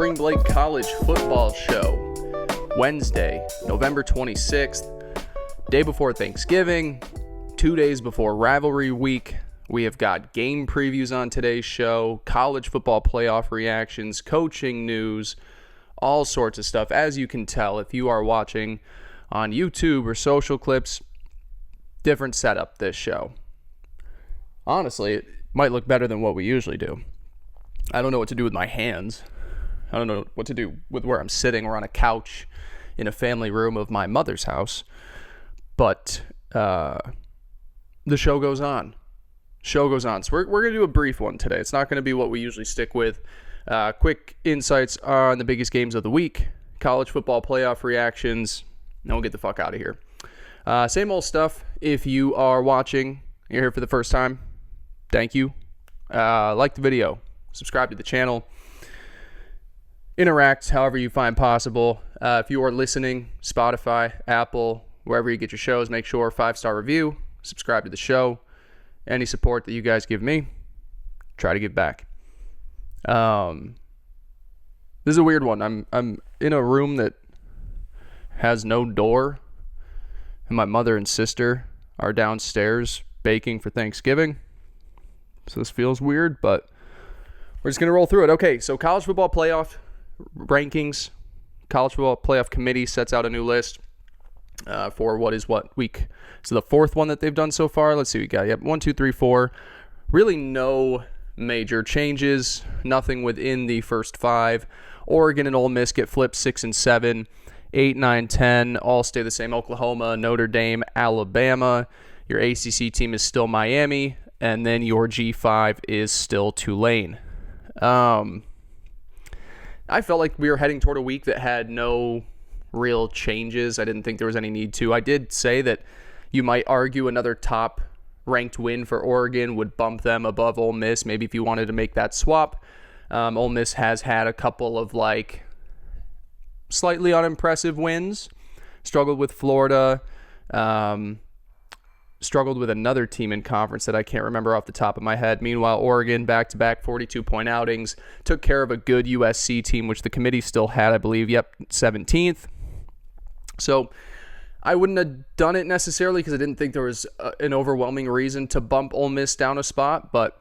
Spring Break College Football Show, Wednesday, November 26th, day before Thanksgiving, 2 days before Rivalry Week. We have got game previews on today's show, college football playoff reactions, coaching news, all sorts of stuff. As you can tell, if you are watching on YouTube or social clips, different setup this show. Honestly, it might look better than what we usually do. I don't know what to do with my hands. I don't know what to do with where I'm sitting. We're on a couch in a family room of my mother's house. But the show goes on. So we're going to do a brief one today. It's not going to be what we usually stick with. Quick insights on the biggest games of the week, college football playoff reactions, and we'll get the fuck out of here. Same old stuff. If you are watching, you're here for the first time, thank you. Like the video. Subscribe to the channel. Interact however you find possible. If you are listening, Spotify, Apple, wherever you get your shows, make sure 5-star review, subscribe to the show. Any support that you guys give me, try to give back. This is a weird one. I'm in a room that has no door, and my mother and sister are downstairs baking for Thanksgiving. So this feels weird, but we're just going to roll through it. Okay, so college football playoff rankings. College football playoff committee sets out a new list for what week. So the fourth one that they've done so far. Let's see what we got. Yep, 1, 2, 3, 4. Really no major changes. Nothing within the first 5. Oregon and Ole Miss get flipped 6 and 7. 8, 9, 10 all stay the same. Oklahoma, Notre Dame, Alabama. Your ACC team is still Miami. And then your G5 is still Tulane. I felt like we were heading toward a week that had no real changes. I didn't think there was any need to. I did say that you might argue another top-ranked win for Oregon would bump them above Ole Miss, maybe if you wanted to make that swap. Ole Miss has had a couple of, slightly unimpressive wins. Struggled with Florida. Struggled with another team in conference that I can't remember off the top of my head. Meanwhile, Oregon, back-to-back 42-point outings, took care of a good USC team, which the committee still had, I believe, 17th. So I wouldn't have done it necessarily because I didn't think there was an overwhelming reason to bump Ole Miss down a spot, but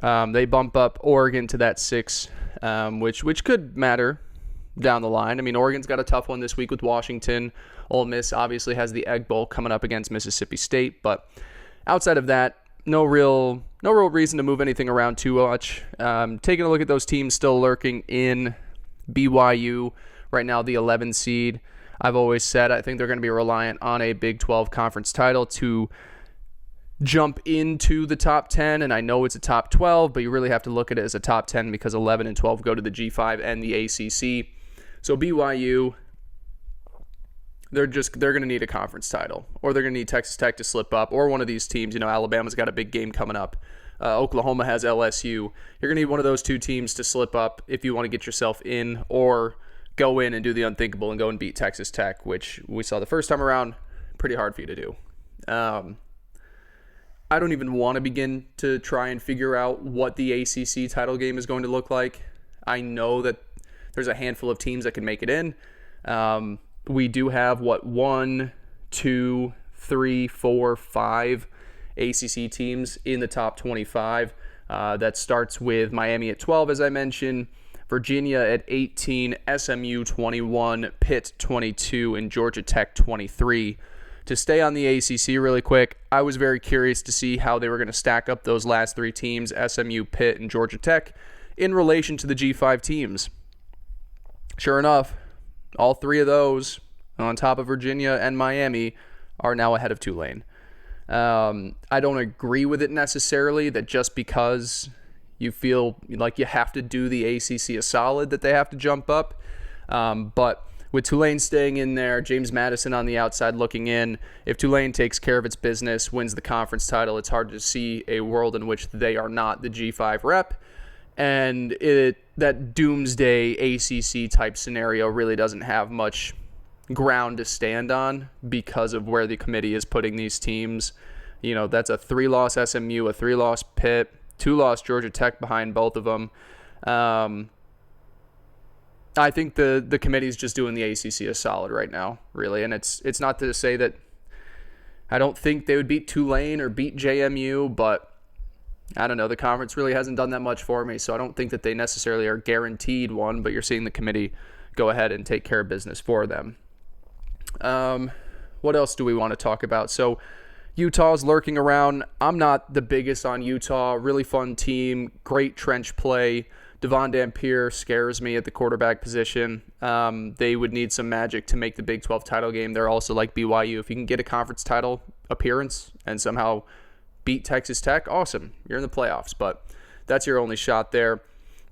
they bump up Oregon to that 6, which could matter down the line. I mean, Oregon's got a tough one this week with Washington. Ole Miss obviously has the Egg Bowl coming up against Mississippi State, but outside of that, no real reason to move anything around too much. Taking a look at those teams still lurking in BYU, right now the 11 seed. I've always said I think they're going to be reliant on a Big 12 conference title to jump into the top 10, and I know it's a top 12, but you really have to look at it as a top 10 because 11 and 12 go to the G5 and the ACC. So BYU, they're going to need a conference title, or they're going to need Texas Tech to slip up, or one of these teams. Alabama's got a big game coming up. Oklahoma has LSU. You're going to need one of those two teams to slip up if you want to get yourself in, or go in and do the unthinkable and go and beat Texas Tech, which we saw the first time around. Pretty hard for you to do. I don't even want to begin to try and figure out what the ACC title game is going to look like. I know that there's a handful of teams that can make it in. We do have, 1, 2, 3, 4, 5 ACC teams in the top 25. That starts with Miami at 12, as I mentioned, Virginia at 18, SMU 21, Pitt 22, and Georgia Tech 23. To stay on the ACC really quick, I was very curious to see how they were going to stack up those last 3 teams, SMU, Pitt, and Georgia Tech, in relation to the G5 teams. Sure enough, all 3 of those, on top of Virginia and Miami, are now ahead of Tulane. I don't agree with it necessarily that just because you feel like you have to do the ACC a solid that they have to jump up. But with Tulane staying in there, James Madison on the outside looking in, if Tulane takes care of its business, wins the conference title, it's hard to see a world in which they are not the G5 rep. And that doomsday ACC type scenario really doesn't have much ground to stand on because of where the committee is putting these teams. That's a 3-loss SMU, a 3-loss Pitt, 2-loss Georgia Tech behind both of them. I think the committee's just doing the ACC a solid right now, really. And it's not to say that I don't think they would beat Tulane or beat JMU, but I don't know. The conference really hasn't done that much for me, so I don't think that they necessarily are guaranteed one, but you're seeing the committee go ahead and take care of business for them. What else do we want to talk about? So Utah's lurking around. I'm not the biggest on Utah. Really fun team. Great trench play. Devon Dampier scares me at the quarterback position. They would need some magic to make the Big 12 title game. They're also like BYU. If you can get a conference title appearance and somehow beat Texas Tech, awesome. You're in the playoffs, but that's your only shot there.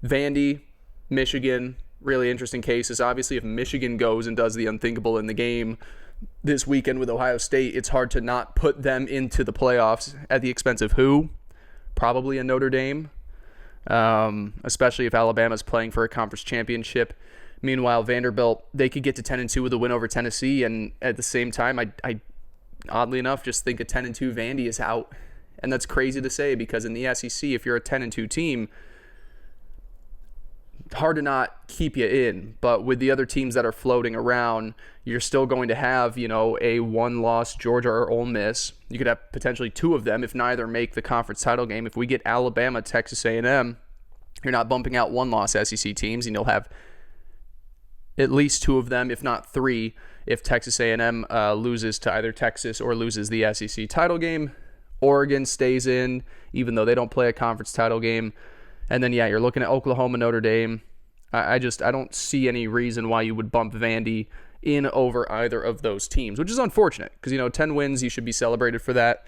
Vandy, Michigan, really interesting cases. Obviously, if Michigan goes and does the unthinkable in the game this weekend with Ohio State, it's hard to not put them into the playoffs at the expense of who? Probably a Notre Dame. Especially if Alabama's playing for a conference championship. Meanwhile, Vanderbilt, they could get to 10-2 with a win over Tennessee, and at the same time, I oddly enough just think a 10-2 Vandy is out. And that's crazy to say because in the SEC, if you're a 10-2 team, hard to not keep you in. But with the other teams that are floating around, you're still going to have, a one-loss Georgia or Ole Miss. You could have potentially two of them if neither make the conference title game. If we get Alabama, Texas A&M, you're not bumping out one-loss SEC teams, and you'll have at least two of them, if not three, if Texas A&M loses to either Texas or loses the SEC title game. Oregon stays in, even though they don't play a conference title game. And then, you're looking at Oklahoma, Notre Dame. I don't see any reason why you would bump Vandy in over either of those teams, which is unfortunate because, 10 wins, you should be celebrated for that.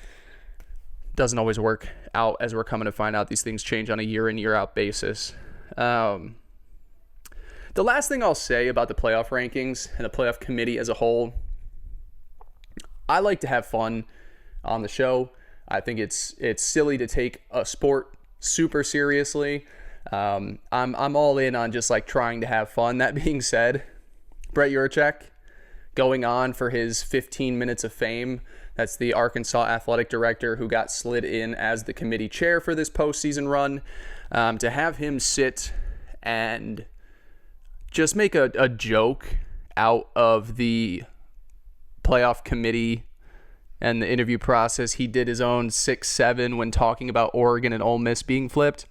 Doesn't always work out, as we're coming to find out. These things change on a year in, year out basis. The last thing I'll say about the playoff rankings and the playoff committee as a whole, I like to have fun on the show. I think it's silly to take a sport super seriously. I'm all in on just like trying to have fun. That being said, Brett Yurchek going on for his 15 minutes of fame. That's the Arkansas athletic director who got slid in as the committee chair for this postseason run. To have him sit and just make a joke out of the playoff committee and the interview process. He did his own 6-7 when talking about Oregon and Ole Miss being flipped.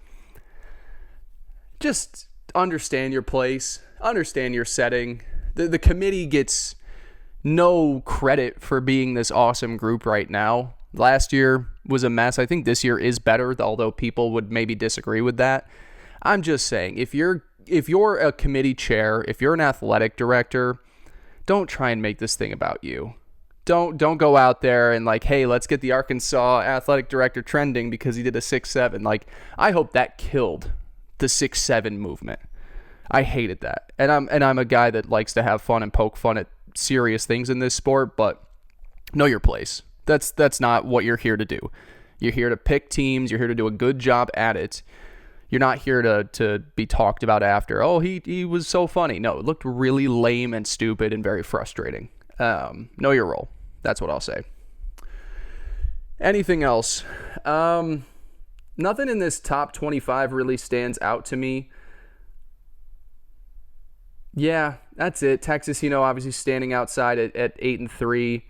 Just understand your place, understand your setting. The committee gets no credit for being this awesome group right now. Last year was a mess. I think this year is better, although people would maybe disagree with that. I'm just saying, if you're a committee chair, if you're an athletic director, don't try and make this thing about you. Don't go out there and like, hey, let's get the Arkansas athletic director trending because he did a 6-7. Like, I hope that killed the 6-7 movement. I hated that. And I'm a guy that likes to have fun and poke fun at serious things in this sport, but know your place. That's not what you're here to do. You're here to pick teams. You're here to do a good job at it. You're not here to be talked about after. Oh, he was so funny. No, it looked really lame and stupid and very frustrating. Know your role. That's what I'll say. Anything else? Nothing in this top 25 really stands out to me. Yeah, that's it. Texas, obviously standing outside at 8-3.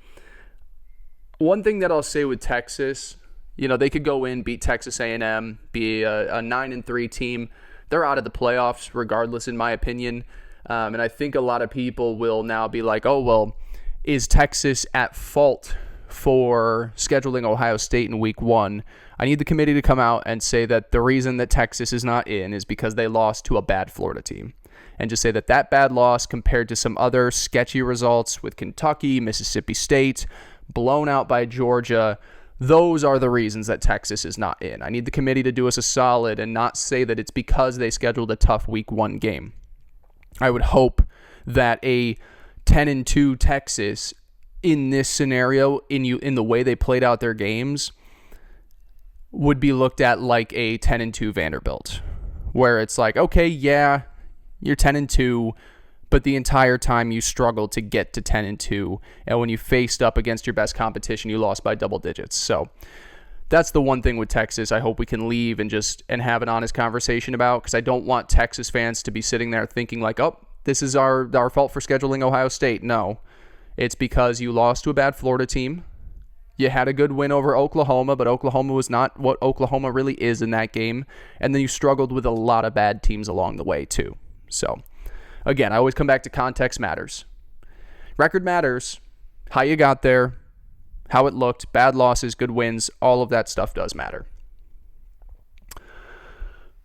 One thing that I'll say with Texas, they could go in, beat Texas A&M, be a 9-3 team. They're out of the playoffs regardless, in my opinion. And I think a lot of people will now be like, oh, well, is Texas at fault for scheduling Ohio State in week 1? I need the committee to come out and say that the reason that Texas is not in is because they lost to a bad Florida team. And just say that bad loss compared to some other sketchy results with Kentucky, Mississippi State, blown out by Georgia, those are the reasons that Texas is not in. I need the committee to do us a solid and not say that it's because they scheduled a tough week 1 game. I would hope that a 10-2 Texas in this scenario, in the way they played out their games, would be looked at like a 10-2 Vanderbilt, where it's like, okay, yeah, you're 10-2, but the entire time you struggled to get to 10-2, and when you faced up against your best competition, you lost by double digits. So that's the one thing with Texas I hope we can leave and have an honest conversation about, because I don't want Texas fans to be sitting there thinking like, oh, this is our fault for scheduling Ohio State. No, it's because you lost to a bad Florida team. You had a good win over Oklahoma, but Oklahoma was not what Oklahoma really is in that game. And then you struggled with a lot of bad teams along the way too. So, again, I always come back to context matters. Record matters. How you got there, how it looked, bad losses, good wins, all of that stuff does matter.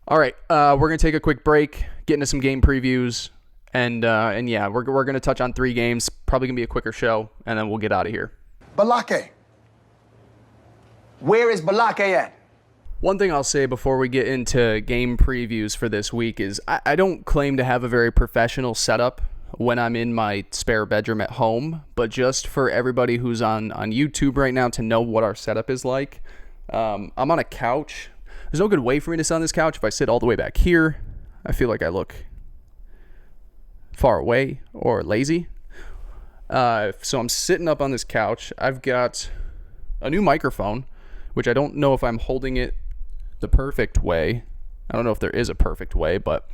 All right, we're going to take a quick break, get into some game previews, and yeah, we're going to touch on 3 games. Probably going to be a quicker show, and then we'll get out of here. Balake. Where is Balake at? One thing I'll say before we get into game previews for this week is I don't claim to have a very professional setup when I'm in my spare bedroom at home, but just for everybody who's on YouTube right now to know what our setup is like, I'm on a couch. There's no good way for me to sit on this couch. If I sit all the way back here, I feel like I look far away or lazy. So I'm sitting up on this couch. I've got a new microphone, which I don't know if I'm holding it the perfect way. I don't know if there is a perfect way, but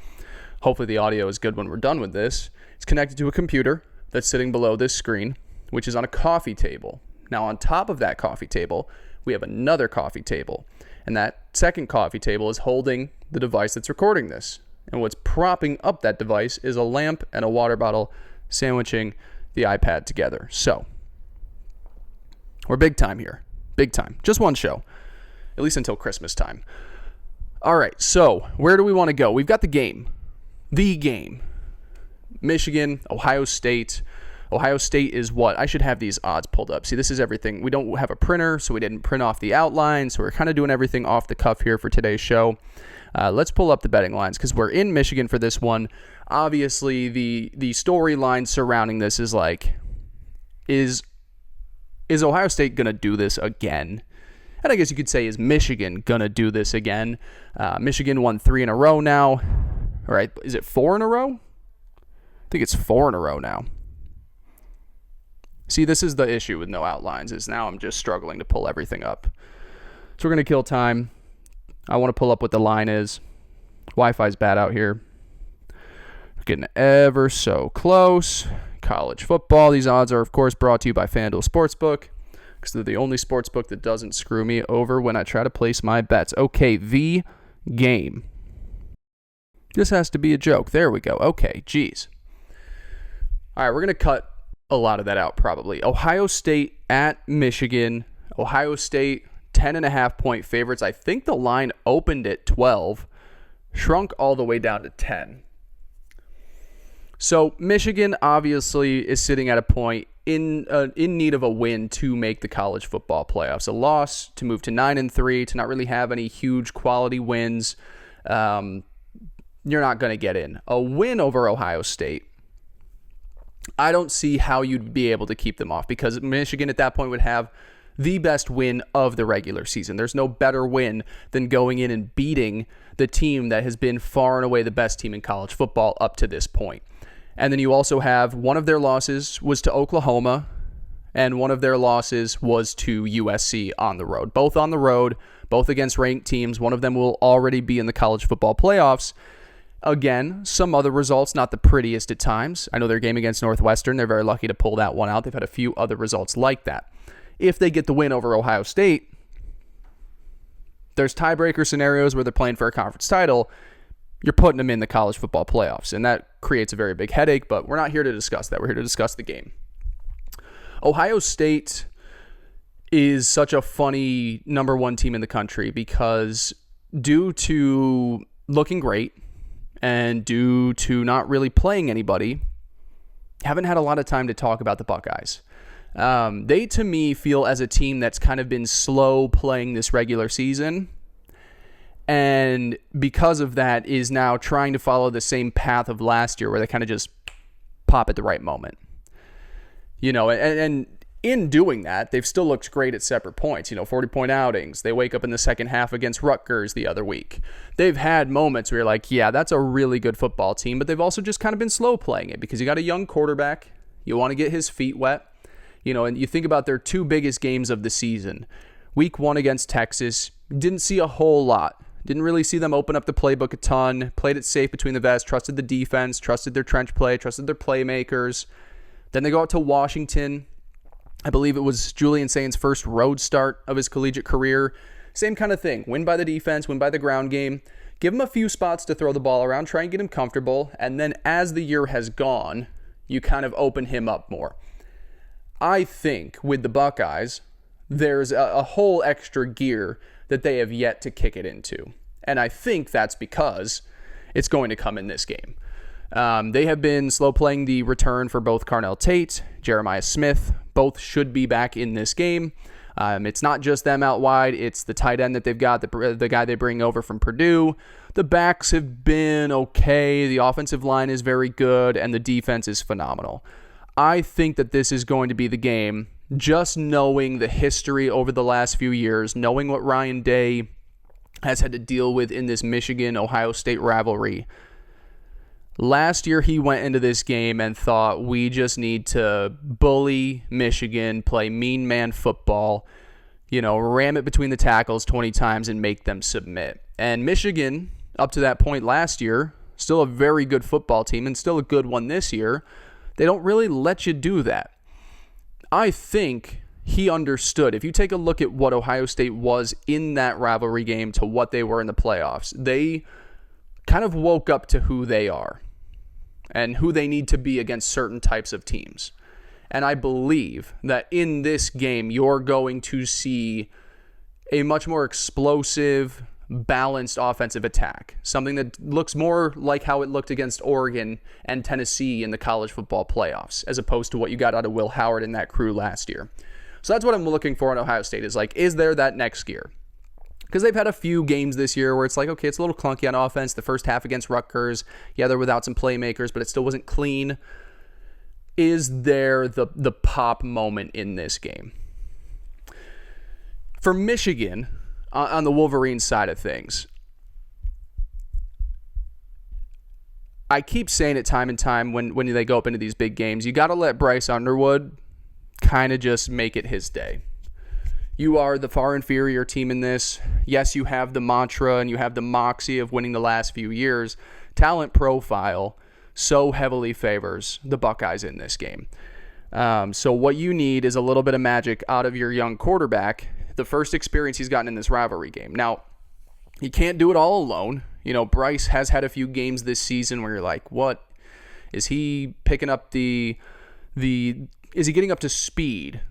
hopefully the audio is good when we're done with this. It's connected to a computer that's sitting below this screen, which is on a coffee table. Now, on top of that coffee table, we have another coffee table. And that second coffee table is holding the device that's recording this. And what's propping up that device is a lamp and a water bottle sandwiching the iPad together. So, we're big time here. Big time. Just one show. At least until Christmas time. All right, so where do we want to go? We've got the game. The game. Michigan, Ohio State. Ohio State is what? I should have these odds pulled up. See, this is everything. We don't have a printer, so we didn't print off the outline. So we're kind of doing everything off the cuff here for today's show. Let's pull up the betting lines because we're in Michigan for this one. Obviously, the storyline surrounding this is like, is Ohio State going to do this again? And I guess you could say, is Michigan going to do this again? Michigan won 3 in a row now. All right, is it 4 in a row? I think it's 4 in a row now. See, this is the issue with no outlines, is now I'm just struggling to pull everything up. So we're going to kill time. I want to pull up what the line is. Wi-Fi's bad out here. We're getting ever so close. College football. These odds are, of course, brought to you by FanDuel Sportsbook, because they're the only sportsbook that doesn't screw me over when I try to place my bets. Okay, the game. This has to be a joke. There we go. Okay, geez. All right, we're going to cut a lot of that out probably. Ohio State at Michigan. Ohio State 10.5 point favorites. I think the line opened at 12, shrunk all the way down to 10. So Michigan obviously is sitting at a point in need of a win to make the college football playoffs. A loss to move to 9-3, to not really have any huge quality wins. You're not going to get in. A win over Ohio State, I don't see how you'd be able to keep them off, because Michigan at that point would have the best win of the regular season. There's no better win than going in and beating the team that has been far and away the best team in college football up to this point. And then you also have one of their losses was to Oklahoma, and one of their losses was to USC on the road. Both on the road, both against ranked teams. One of them will already be in the college football playoffs. Again, some other results, not the prettiest at times. I know their game against Northwestern, they're very lucky to pull that one out. They've had a few other results like that. If they get the win over Ohio State, there's tiebreaker scenarios where they're playing for a conference title. You're putting them in the college football playoffs, and that creates a very big headache, but we're not here to discuss that. We're here to discuss the game. Ohio State is such a funny number one team in the country because due to looking great, and due to not really playing anybody, haven't had a lot of time to talk about the Buckeyes. They, to me, feel as a team that's kind of been slow playing this regular season, and because of that is now trying to follow the same path of last year where they kind of just pop at the right moment. You know, and in doing that, they've still looked great at separate points. 40-point outings. They wake up in the second half against Rutgers the other week. They've had moments where you're like, yeah, that's a really good football team, but they've also just kind of been slow playing it because you got a young quarterback. You want to get his feet wet. And you think about their 2 biggest games of the season. Week 1 against Texas, didn't see a whole lot. Didn't really see them open up the playbook a ton. Played it safe between the vests, trusted the defense, trusted their trench play, trusted their playmakers. Then they go out to Washington. I believe it was Julian Saint's first road start of his collegiate career. Same kind of thing. Win by the defense, win by the ground game. Give him a few spots to throw the ball around, try and get him comfortable. And then as the year has gone, you kind of open him up more. I think with the Buckeyes, there's a whole extra gear that they have yet to kick it into. And I think that's because it's going to come in this game. They have been slow playing the return for both Carnell Tate, Jeremiah Smith. Both should be back in this game. It's not just them out wide. It's the tight end that they've got, the guy they bring over from Purdue. The backs have been okay. The offensive line is very good, and the defense is phenomenal. I think that this is going to be the game, just knowing the history over the last few years, knowing what Ryan Day has had to deal with in this Michigan-Ohio State rivalry. Last year, he went into this game and thought, we just need to bully Michigan, play mean man football, ram it between the tackles 20 times and make them submit. And Michigan, up to that point last year, still a very good football team and still a good one this year. They don't really let you do that. I think he understood. If you take a look at what Ohio State was in that rivalry game to what they were in the playoffs, they kind of woke up to who they are and who they need to be against certain types of teams. And I believe that in this game, you're going to see a much more explosive, balanced offensive attack. Something that looks more like how it looked against Oregon and Tennessee in the college football playoffs, as opposed to what you got out of Will Howard and that crew last year. So that's what I'm looking for in Ohio State, is there that next gear? Because they've had a few games this year where it's like, okay, it's a little clunky on offense. The first half against Rutgers, yeah, they're without some playmakers, but it still wasn't clean. Is there the pop moment in this game? For Michigan, on the Wolverines side of things, I keep saying it time and time when they go up into these big games, you got to let Bryce Underwood kind of just make it his day. You are the far inferior team in this. Yes, you have the mantra and you have the moxie of winning the last few years. Talent profile so heavily favors the Buckeyes in this game. So what you need is a little bit of magic out of your young quarterback, the first experience he's gotten in this rivalry game. Now, you can't do it all alone. Bryce has had a few games this season where you're like, what? Is he picking up is he getting up to speed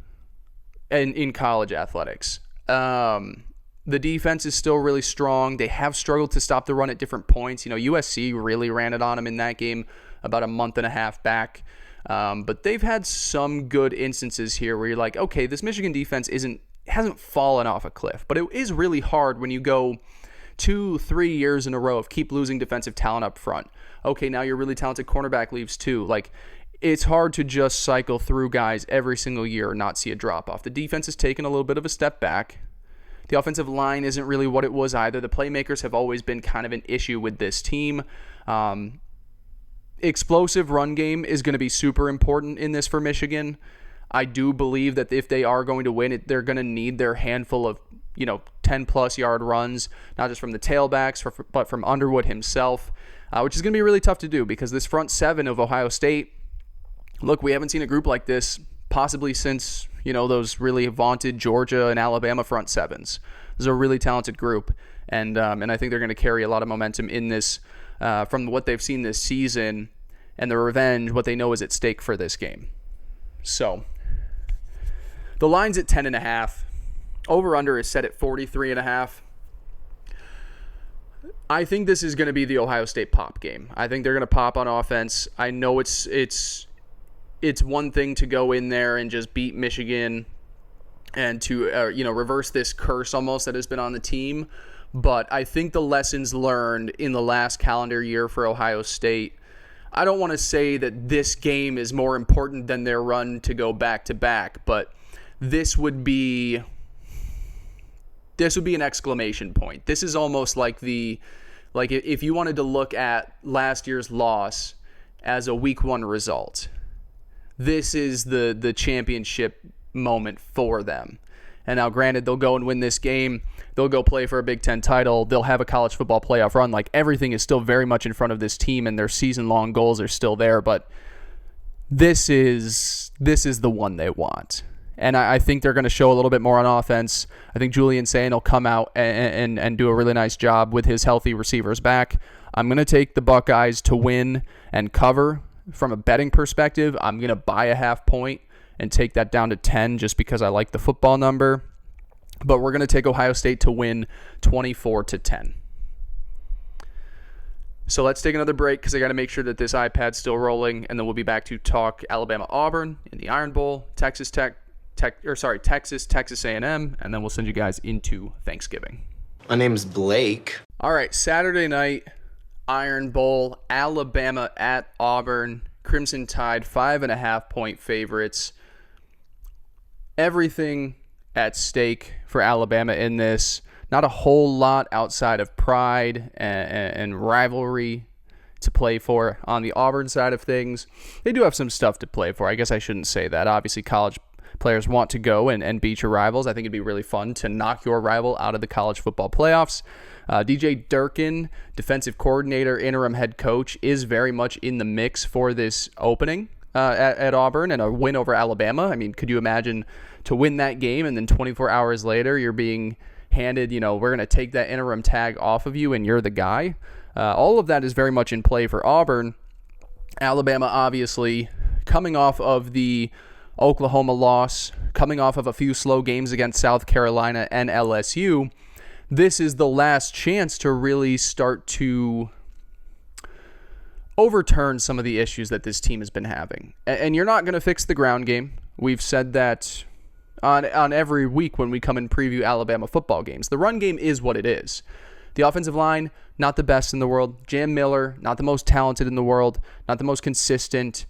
in college athletics? The defense is still really strong. They have struggled to stop the run at different points. USC really ran it on him in that game about a month and a half back. But they've had some good instances here where you're like, okay, this Michigan defense hasn't fallen off a cliff, but it is really hard when you go 2-3 years in a row of keep losing defensive talent up front. Okay, now your really talented cornerback leaves too. It's hard to just cycle through guys every single year and not see a drop-off. The defense has taken a little bit of a step back. The offensive line isn't really what it was either. The playmakers have always been kind of an issue with this team. Explosive run game is going to be super important in this for Michigan. I do believe that if they are going to win it, they're going to need their handful of 10-plus yard runs, not just from the tailbacks, but from Underwood himself, which is going to be really tough to do because this front seven of Ohio State, look, we haven't seen a group like this possibly since, those really vaunted Georgia and Alabama front sevens. This is a really talented group, and I think they're going to carry a lot of momentum in this from what they've seen this season and the revenge, what they know is at stake for this game. So the line's at 10.5. Over-under is set at 43.5. I think this is going to be the Ohio State pop game. I think they're going to pop on offense. I know it's one thing to go in there and just beat Michigan and to reverse this curse almost that has been on the team. But I think the lessons learned in the last calendar year for Ohio State, I don't want to say that this game is more important than their run to go back-to-back, but this would be an exclamation point. This is almost like if you wanted to look at last year's loss as a week one result, this is the championship moment for them. And now, granted, they'll go and win this game. They'll go play for a Big Ten title. They'll have a college football playoff run. Like, everything is still very much in front of this team, and their season-long goals are still there. But this is the one they want. And I think they're going to show a little bit more on offense. I think Julian Sayin will come out and do a really nice job with his healthy receivers back. I'm going to take the Buckeyes to win and cover. From a betting perspective, I'm going to buy a half point and take that down to 10 just because I like the football number. But we're going to take Ohio State to win 24-10. So let's take another break because I got to make sure that this iPad's still rolling, and then we'll be back to talk Alabama-Auburn in the Iron Bowl, Texas A&M, and then we'll send you guys into Thanksgiving. My name's Blake. All right, Saturday night, Iron Bowl, Alabama at Auburn, Crimson Tide, 5.5-point favorites. Everything at stake for Alabama in this. Not a whole lot outside of pride and rivalry to play for on the Auburn side of things. They do have some stuff to play for. I guess I shouldn't say that. Obviously, college players want to go and beat your rivals. I think it'd be really fun to knock your rival out of the college football playoffs. DJ Durkin, defensive coordinator, interim head coach, is very much in the mix for this opening at Auburn and a win over Alabama. I mean, could you imagine to win that game and then 24 hours later you're being handed, we're going to take that interim tag off of you and you're the guy? All of that is very much in play for Auburn. Alabama, obviously, coming off of the Oklahoma loss, coming off of a few slow games against South Carolina and LSU, this is the last chance to really start to overturn some of the issues that this team has been having. And you're not going to fix the ground game. We've said that on every week when we come and preview Alabama football games. The run game is what it is. The offensive line, not the best in the world. Jam Miller, not the most talented in the world, not the most consistent.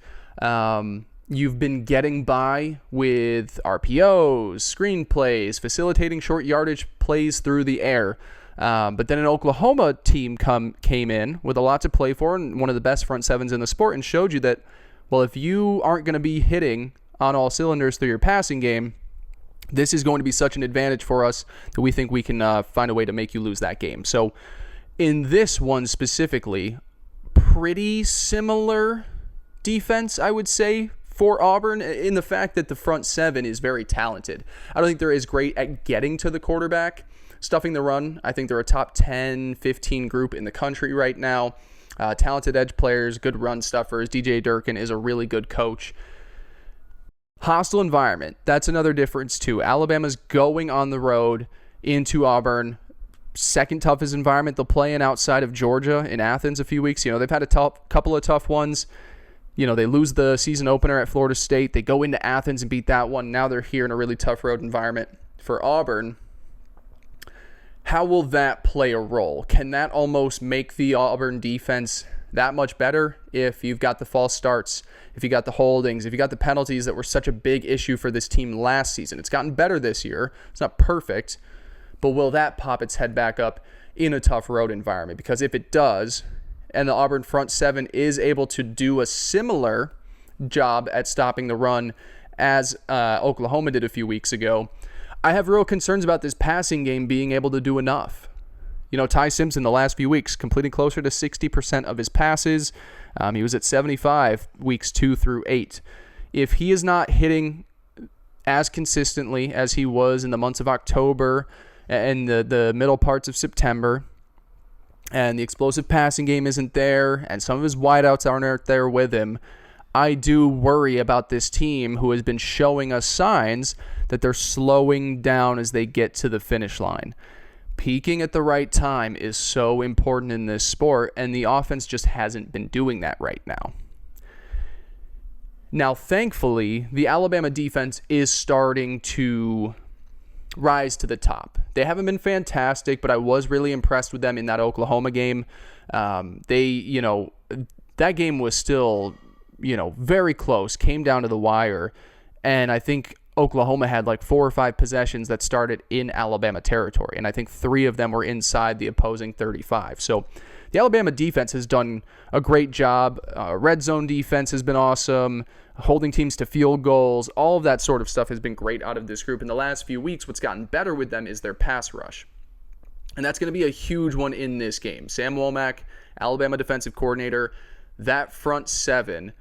You've been getting by with RPOs, screenplays, facilitating short yardage plays through the air. But then an Oklahoma team came in with a lot to play for and one of the best front sevens in the sport and showed you that, well, if you aren't going to be hitting on all cylinders through your passing game, this is going to be such an advantage for us that we think we can find a way to make you lose that game. So in this one specifically, pretty similar defense, I would say, for Auburn, in the fact that the front seven is very talented. I don't think they're as great at getting to the quarterback, stuffing the run. I think they're a top 10, 15 group in the country right now. Talented edge players, good run stuffers. DJ Durkin is a really good coach. Hostile environment, that's another difference too. Alabama's going on the road into Auburn. Second toughest environment they'll play in outside of Georgia in Athens a few weeks. They've had a couple of tough ones. They lose the season opener at Florida State. They go into Athens and beat that one. Now they're here in a really tough road environment for Auburn. How will that play a role? Can that almost make the Auburn defense that much better if you've got the false starts, if you got the holdings, if you got the penalties that were such a big issue for this team last season? It's gotten better this year. It's not perfect, but will that pop its head back up in a tough road environment? Because if it does, and the Auburn front seven is able to do a similar job at stopping the run as Oklahoma did a few weeks ago, I have real concerns about this passing game being able to do enough. Ty Simpson the last few weeks completing closer to 60% of his passes. He was at 75 weeks 2 through 8. If he is not hitting as consistently as he was in the months of October and the middle parts of September, and the explosive passing game isn't there, and some of his wideouts aren't there with him, I do worry about this team who has been showing us signs that they're slowing down as they get to the finish line. Peaking at the right time is so important in this sport, and the offense just hasn't been doing that right now. Now, thankfully, the Alabama defense is starting to rise to the top. They haven't been fantastic, but I was really impressed with them in that Oklahoma game. That game was still, very close, came down to the wire, and I think Oklahoma had like 4 or 5 possessions that started in Alabama territory, and I think 3 of them were inside the opposing 35. So the Alabama defense has done a great job. Red zone defense has been awesome. Holding teams to field goals, all of that sort of stuff has been great out of this group. In the last few weeks, what's gotten better with them is their pass rush. And that's going to be a huge one in this game. Sam Womack, Alabama defensive coordinator, that front 7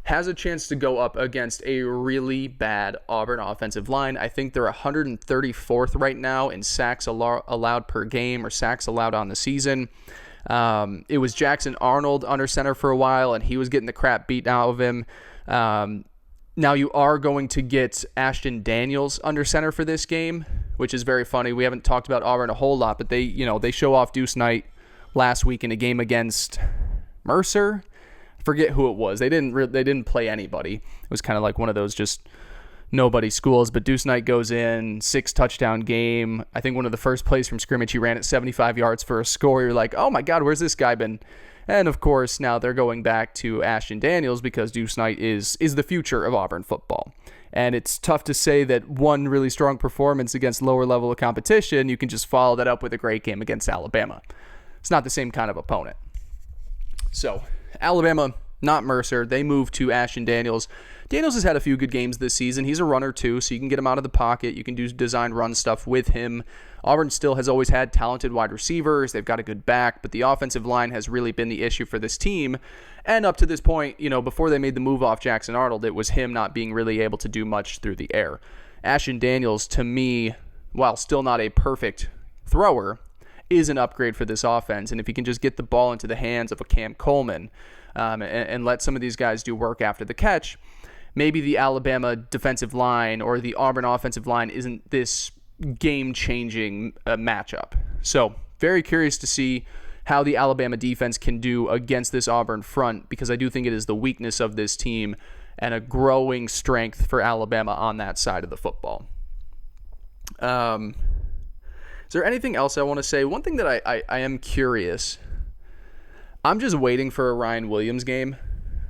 has a chance to go up against a really bad Auburn offensive line. I think they're 134th right now in sacks allowed per game, or sacks allowed on the season. It was Jackson Arnold under center for a while, and he was getting the crap beaten out of him. Now you are going to get Ashton Daniels under center for this game, which is very funny. We haven't talked about Auburn a whole lot, but they show off Deuce Knight last week in a game against Mercer. Forget who it was. They didn't play anybody. It was kind of like one of those just nobody schools. But Deuce Knight goes in, 6 touchdown game. I think one of the first plays from scrimmage, he ran it 75 yards for a score. You're like, oh my God, where's this guy been? And of course, now they're going back to Ashton Daniels because Deuce Knight is the future of Auburn football. And it's tough to say that one really strong performance against lower level of competition, you can just follow that up with a great game against Alabama. It's not the same kind of opponent. So Alabama, not Mercer, they move to Ashton Daniels. Daniels has had a few good games this season. He's a runner too, so you can get him out of the pocket. You can do design run stuff with him. Auburn still has always had talented wide receivers. They've got a good back, but the offensive line has really been the issue for this team. And up to this point, before they made the move off Jackson Arnold, it was him not being really able to do much through the air. Ashton Daniels, to me, while still not a perfect thrower, is an upgrade for this offense. And if he can just get the ball into the hands of a Cam Coleman and let some of these guys do work after the catch, maybe the Alabama defensive line or the Auburn offensive line isn't this game-changing matchup. So very curious to see how the Alabama defense can do against this Auburn front, because I do think it is the weakness of this team and a growing strength for Alabama on that side of the football. Is there anything else I want to say? One thing that I am curious, I'm just waiting for a Ryan Williams game.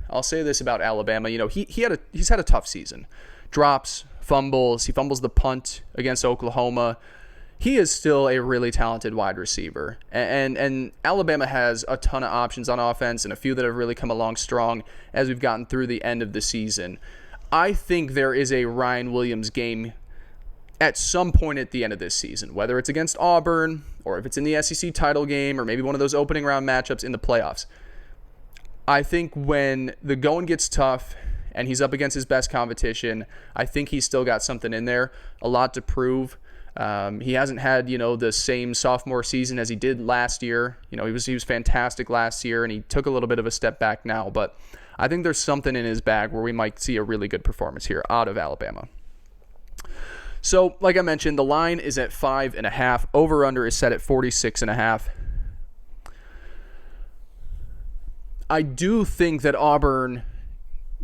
I'll say this about Alabama. He's had a tough season. Drops, fumbles. He fumbles the punt against Oklahoma. He is still a really talented wide receiver. And Alabama has a ton of options on offense and a few that have really come along strong as we've gotten through the end of the season. I think there is a Ryan Williams game at some point at the end of this season, whether it's against Auburn or if it's in the SEC title game or maybe one of those opening round matchups in the playoffs. I think when the going gets tough and he's up against his best competition, I think he's still got something in there, a lot to prove. He hasn't had, the same sophomore season as he did last year. He was fantastic last year, and he took a little bit of a step back now. But I think there's something in his bag where we might see a really good performance here out of Alabama. So, like I mentioned, the line is at 5.5. Over/under is set at 46.5. I do think that Auburn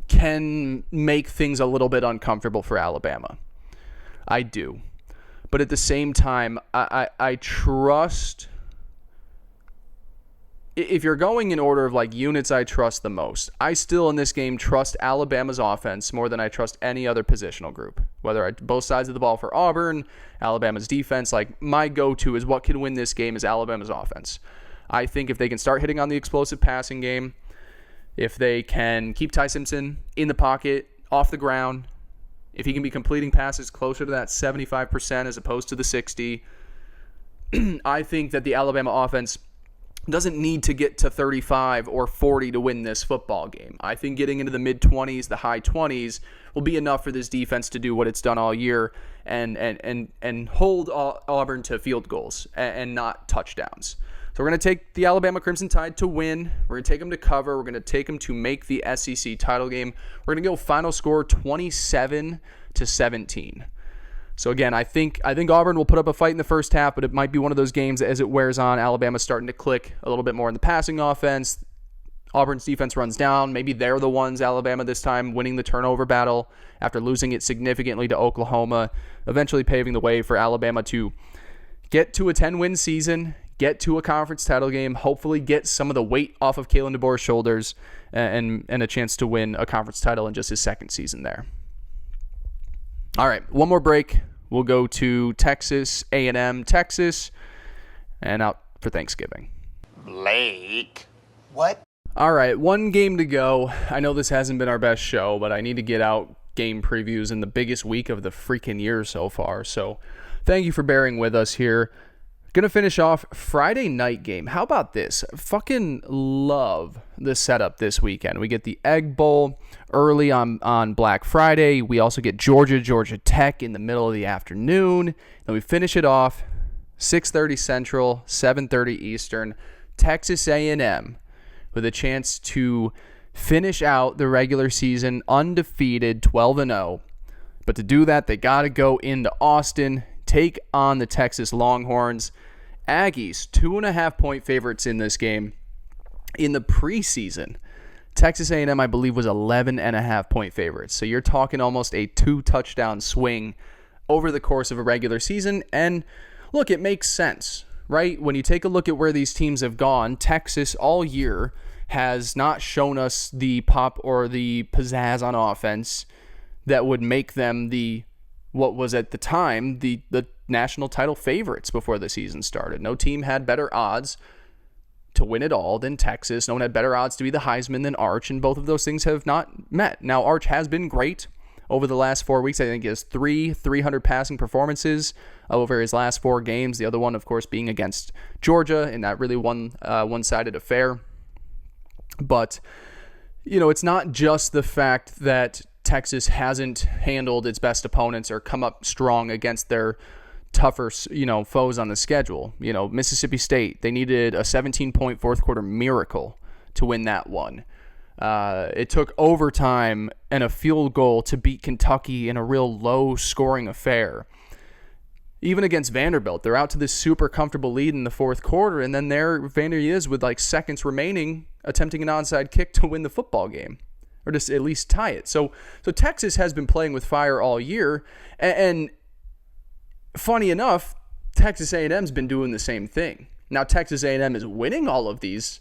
can make things a little bit uncomfortable for Alabama. I do. But at the same time, I trust, if you're going in order of like units I trust the most, I still in this game trust Alabama's offense more than I trust any other positional group. Whether both sides of the ball for Auburn, Alabama's defense, like my go-to is what can win this game is Alabama's offense. I think if they can start hitting on the explosive passing game, if they can keep Ty Simpson in the pocket, off the ground, if he can be completing passes closer to that 75% as opposed to the 60%, I think that the Alabama offense doesn't need to get to 35 or 40 to win this football game. I think getting into the mid-20s, the high 20s will be enough for this defense to do what it's done all year and hold Auburn to field goals and not touchdowns. So we're going to take the Alabama Crimson Tide to win. We're going to take them to cover. We're going to take them to make the SEC title game. We're going to go final score 27-17. So again, I think Auburn will put up a fight in the first half, but it might be one of those games as it wears on. Alabama's starting to click a little bit more in the passing offense. Auburn's defense runs down. Maybe they're the ones, Alabama this time, winning the turnover battle after losing it significantly to Oklahoma, eventually paving the way for Alabama to get to a 10-win season, get to a conference title game, hopefully get some of the weight off of Kalen DeBoer's shoulders and a chance to win a conference title in just his second season there. All right, one more break. We'll go to Texas A&M, Texas, and out for Thanksgiving. Blake. What? All right, one game to go. I know this hasn't been our best show, but I need to get out game previews in the biggest week of the freaking year so far. So thank you for bearing with us here. Gonna finish off Friday night game. How about this? Fucking love the setup this weekend. We get the Egg Bowl early on Black Friday. We also get Georgia Tech in the middle of the afternoon. And we finish it off 6:30 Central, 7:30 Eastern. Texas A&M with a chance to finish out the regular season undefeated 12-0. But to do that, they got to go into Austin, take on the Texas Longhorns. Aggies, 2.5-point favorites in this game. In the preseason, Texas A&M, I believe, was 11.5-point favorites. So you're talking almost a 2-touchdown swing over the course of a regular season. And look, it makes sense, right? When you take a look at where these teams have gone, Texas all year has not shown us the pop or the pizzazz on offense that would make them what was at the time the national title favorites before the season started. No team had better odds to win it all than Texas. No one had better odds to be the Heisman than Arch, and both of those things have not met. Now, Arch has been great over the last 4 weeks. I think he has 300 passing performances over his last 4 games. The other one, of course, being against Georgia, and that really one-sided affair. But, it's not just the fact that Texas hasn't handled its best opponents or come up strong against their tougher, foes on the schedule. Mississippi State, they needed a 17-point fourth quarter miracle to win that one. It took overtime and a field goal to beat Kentucky in a real low-scoring affair. Even against Vanderbilt, they're out to this super comfortable lead in the fourth quarter, and then there Vanderbilt is with seconds remaining, attempting an onside kick to win the football game, or just at least tie it. So Texas has been playing with fire all year, and funny enough, Texas A&M's been doing the same thing. Now Texas A&M is winning all of these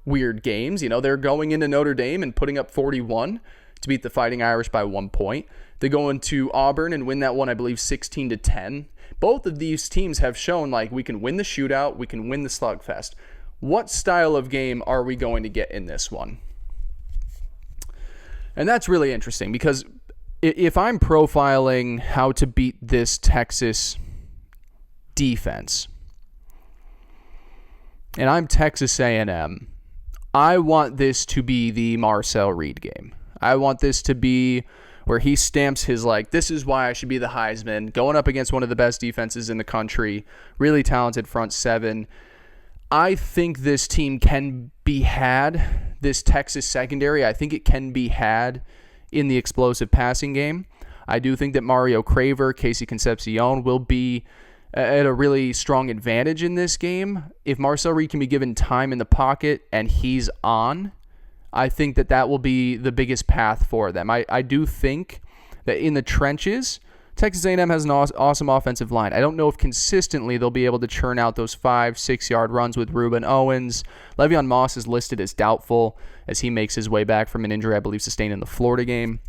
weird games. They're going into Notre Dame and putting up 41 to beat the Fighting Irish by 1 point. They go into Auburn and win that one, I believe, 16-10. Both of these teams have shown we can win the shootout, we can win the slugfest. What style of game are we going to get in this one? And that's really interesting because if I'm profiling how to beat this Texas defense, and I'm Texas A&M, I want this to be the Marcel Reed game. I want this to be where he stamps his this is why I should be the Heisman, going up against one of the best defenses in the country, really talented front seven. I think this team can be had, this Texas secondary, I think it can be had in the explosive passing game. I do think that Mario Craver, Casey Concepcion will be at a really strong advantage in this game. If Marcel Reed can be given time in the pocket and he's on, I think that will be the biggest path for them. I do think that in the trenches, Texas A&M has an awesome offensive line. I don't know if consistently they'll be able to churn out those 5-6 yard runs with Reuben Owens. Le'Veon Moss is listed as doubtful as he makes his way back from an injury, I believe, sustained in the Florida game.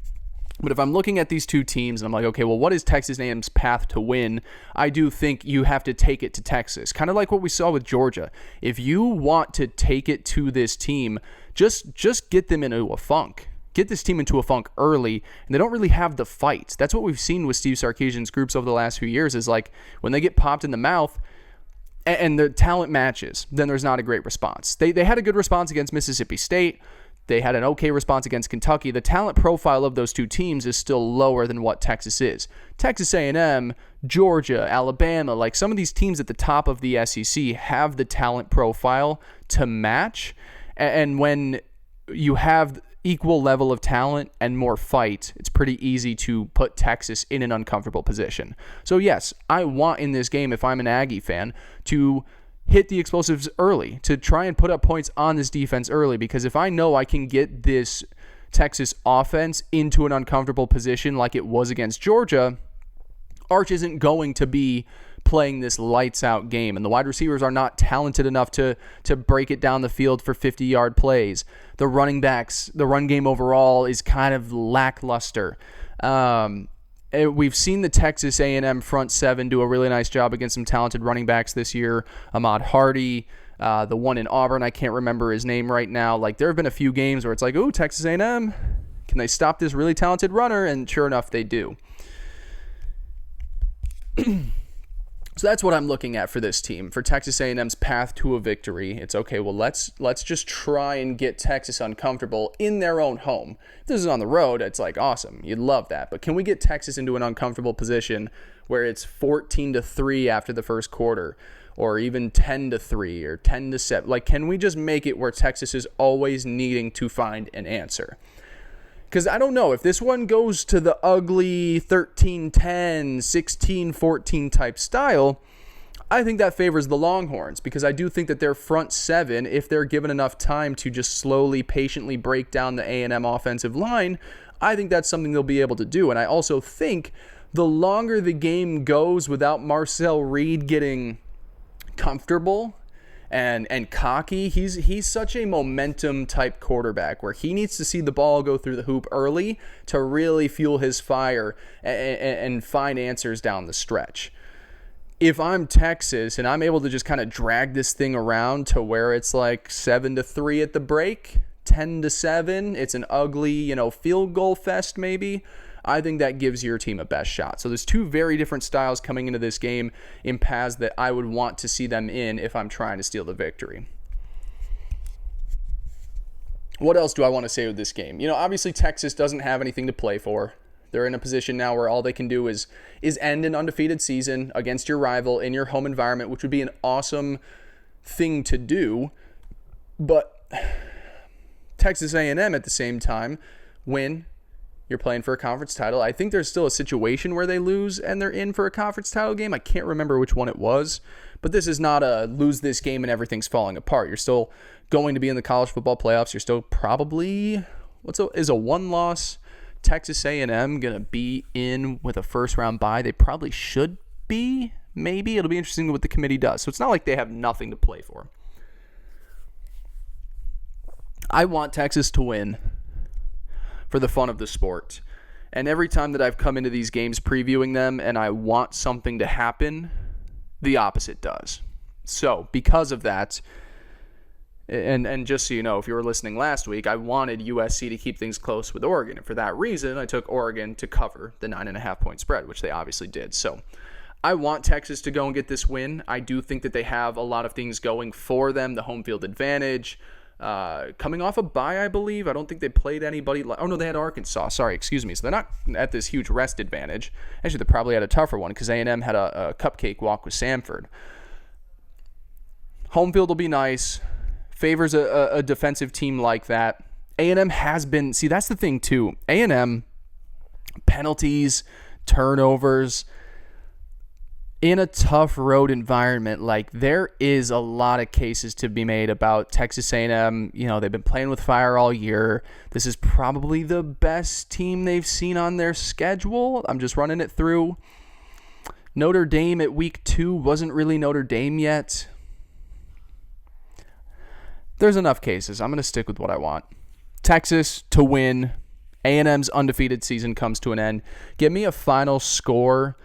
But if I'm looking at these two teams and I'm like, okay, well, what is Texas A&M's path to win? I do think you have to take it to Texas. Kind of like what we saw with Georgia. If you want to take it to this team, just get them into a funk. Get this team into a funk early, and they don't really have the fight. That's what we've seen with Steve Sarkisian's groups over the last few years is when they get popped in the mouth and the talent matches, then there's not a great response. They had a good response against Mississippi State. They had an okay response against Kentucky. The talent profile of those two teams is still lower than what Texas is. Texas A&M, Georgia, Alabama, some of these teams at the top of the SEC have the talent profile to match. And when you have equal level of talent and more fight, it's pretty easy to put Texas in an uncomfortable position. So yes, I want in this game, if I'm an Aggie fan, to hit the explosives early, to try and put up points on this defense early, because if I know I can get this Texas offense into an uncomfortable position like it was against Georgia, Arch isn't going to be playing this lights out game, and the wide receivers are not talented enough to break it down the field for 50-yard plays. The running backs, the run game overall is kind of lackluster. And we've seen the Texas A&M front seven do a really nice job against some talented running backs this year. Ahmad Hardy, the one in Auburn, I can't remember his name right now. Like, there have been a few games where it's like, ooh, Texas A&M, can they stop this really talented runner? And sure enough, they do. So that's what I'm looking at for this team, for Texas A&M's path to a victory. It's okay, well, let's just try and get Texas uncomfortable in their own home. If this is on the road, it's like awesome. You'd love that. But can we get Texas into an uncomfortable position where it's 14-3 after the first quarter, or even 10-3 or 10-7? Like, can we just make it where Texas is always needing to find an answer? Because I don't know, if this one goes to the ugly 13-10, 16-14 type style, I think that favors the Longhorns, because I do think that their front seven, if they're given enough time to just slowly, patiently break down the A&M offensive line, I think that's something they'll be able to do. And I also think the longer the game goes without Marcel Reed getting comfortable and cocky, he's such a momentum type quarterback where he needs to see the ball go through the hoop early to really fuel his fire and find answers down the stretch. If I'm Texas and I'm able to just kind of drag this thing around to where it's like 7-3 at the break, 10-7, it's an ugly, field goal fest maybe, I think that gives your team a best shot. So there's two very different styles coming into this game in paths that I would want to see them in if I'm trying to steal the victory. What else do I want to say with this game? Obviously Texas doesn't have anything to play for. They're in a position now where all they can do is end an undefeated season against your rival in your home environment, which would be an awesome thing to do. But Texas A&M at the same time win. You're playing for a conference title. I think there's still a situation where they lose and they're in for a conference title game. I can't remember which one it was, but this is not a lose this game and everything's falling apart. You're still going to be in the college football playoffs. You're still probably, is a one-loss Texas A&M going to be in with a first-round bye? They probably should be, maybe. It'll be interesting what the committee does. So it's not like they have nothing to play for. I want Texas to win for the fun of the sport. And every time that I've come into these games previewing them and I want something to happen, the opposite does. So because of that, and just so you know, if you were listening last week, I wanted USC to keep things close with Oregon. And for that reason, I took Oregon to cover the 9.5-point spread, which they obviously did. So I want Texas to go and get this win. I do think that they have a lot of things going for them. The home field advantage. Coming off a bye, I believe. I don't think they played anybody. Oh, no, they had Arkansas. Sorry, excuse me. So they're not at this huge rest advantage. Actually, they probably had a tougher one because A&M had a cupcake walk with Samford. Home field will be nice. Favors a defensive team like that. A&M has been... See, that's the thing, too. A&M, penalties, turnovers... In a tough road environment, like there is a lot of cases to be made about Texas A&M. They've been playing with fire all year. This is probably the best team they've seen on their schedule. I'm just running it through. Notre Dame at week 2 wasn't really Notre Dame yet. There's enough cases. I'm going to stick with what I want. Texas to win. A&M's undefeated season comes to an end. Give me a final score.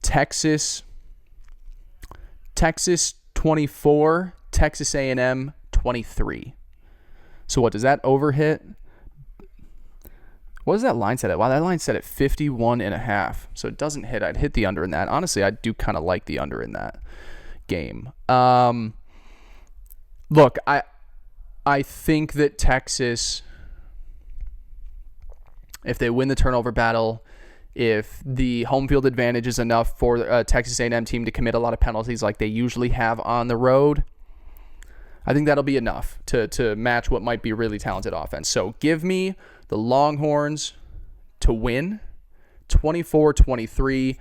Texas 24, Texas A&M 23. So what, does that over hit? What is that line set at? Wow, that line set at 51.5. So it doesn't hit. I'd hit the under in that. Honestly, I do kind of like the under in that game. Look, I think that Texas, if they win the turnover battle, if the home field advantage is enough for a Texas A&M team to commit a lot of penalties like they usually have on the road, I think that'll be enough to match what might be a really talented offense. So give me the Longhorns to win 24-23.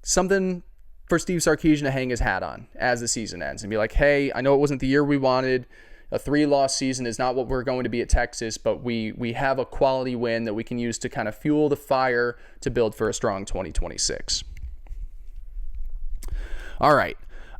Something for Steve Sarkisian to hang his hat on as the season ends and be like, hey, I know it wasn't the year we wanted. A 3-loss season is not what we're going to be at Texas, but we have a quality win that we can use to kind of fuel the fire to build for a strong 2026. All right.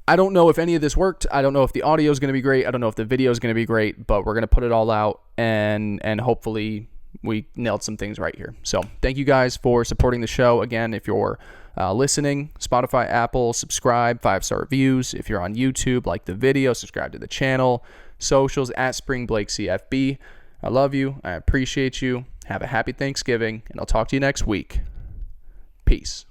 I don't know if any of this worked. I don't know if the audio is going to be great. I don't know if the video is going to be great, but we're going to put it all out and hopefully we nailed some things right here. So thank you guys for supporting the show. Again, if you're listening, Spotify, Apple, subscribe, 5-star reviews. If you're on YouTube, like the video, subscribe to the channel. Socials at Spring Blake CFB. I love you. I appreciate you. Have a happy Thanksgiving, and I'll talk to you next week. Peace.